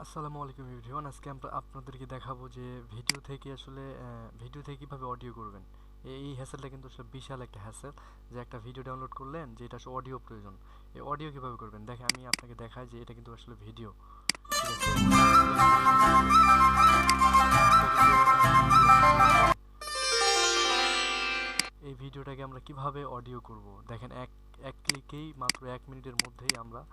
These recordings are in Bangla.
আসসালামু আলাইকুম এভরিওয়ান। আজকে আমরা আপনাদেরকে দেখাবো যে ভিডিও থেকে কিভাবে অডিও করবেন। এই হ্যাসেলটা কিন্তু আসলে বিশাল একটা হ্যাসেল, যে একটা ভিডিও ডাউনলোড করলেন, যে এটা আসলে অডিও প্রয়োজন। এই অডিও কিভাবে করবেন দেখে আমি আপনাকে দেখাই যে এটা কিন্তু আসলে ভিডিও, ঠিক আছে? এই ভিডিওটাকে আমরা কিভাবে অডিও করব দেখেন, এক এক ক্লিকেই মাত্র 1 মিনিটের মধ্যেই আমরা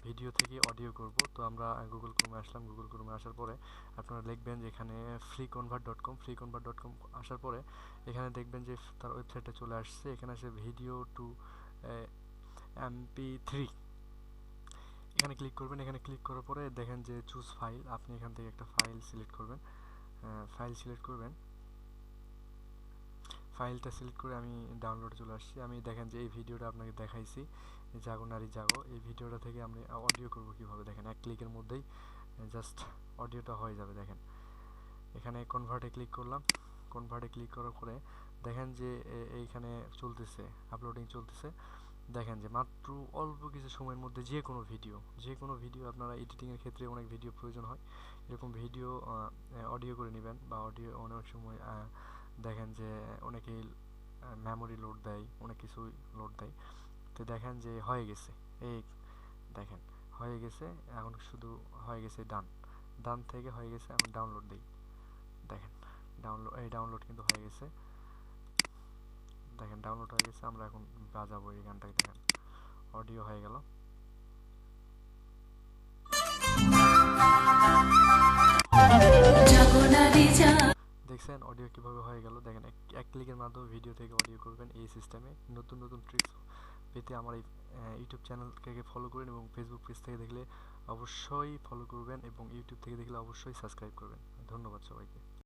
ভিডিও থেকে অডিও করব। তো আমরা গুগল ক্রোমে আসলাম। গুগল ক্রোমে আসার পরে আপনারা লিখবেন যে এখানে free convert.com আসার পরে এখানে দেখবেন যে তার ওয়েবসাইটটা চলে আসছে। এখানে আসে ভিডিও টু MP3, এখানে ক্লিক করবেন। এখানে ক্লিক করার পরে দেখেন যে চুজ ফাইল, আপনি এখান থেকে একটা ফাইল সিলেক্ট করবেন। ফাইলটা সিলেক্ট করে আমি ডাউনলোডে চলে আসছি। আমি দেখেন যে এই ভিডিওটা আপনাকে দেখাইছি, জাগো নারী জাগো। এই ভিডিওটা থেকে আমি অডিও করব কিভাবে দেখেন, এক ক্লিকের মধ্যেই জাস্ট অডিওটা হয়ে যাবে। দেখেন এখানে কনভার্টে ক্লিক করলাম। কনভার্টে ক্লিক করার পরে দেখেন যে এইখানে চলতেছে, আপলোডিং চলতেছে। দেখেন যে মাত্র অল্প কিছু সময়ের মধ্যে যে কোনো ভিডিও আপনারা এডিটিংয়ের ক্ষেত্রে অনেক ভিডিও প্রয়োজন হয়, এরকম ভিডিও অডিও করে নেবেন। বা অডিও অনেক সময় দেখেন যে অনেকেই মেমোরি লোড দেয়, অনেক কিছুই লোড দেয়। তো দেখেন যে হয়ে গেছে, এই দেখেন হয়ে গেছে। এখন শুধু হয়ে গেছে ডান, ডান থেকে হয়ে গেছে। এখন ডাউনলোড দিই, দেখেন ডাউনলোড কিন্তু হয়ে গেছে। দেখেন ডাউনলোড হয়ে গেছে। আমরা এখন বাজাবো এই গানটাকে, দেখেন অডিও হয়ে গেল। দেখছেন অডিও কিভাবে হয়ে গেল। দেখেন এক ক্লিকের মাধ্যমে ভিডিও থেকে অডিও করবেন এই সিস্টেমে। নতুন নতুন ট্রিক্স পেতে আমার এই ইউটিউব চ্যানেলকে ফলো করুন, এবং ফেসবুক পেজ থেকে দেখলে অবশ্যই ফলো করবেন, এবং ইউটিউব থেকে দেখলে অবশ্যই সাবস্ক্রাইব করবেন। ধন্যবাদ সবাইকে।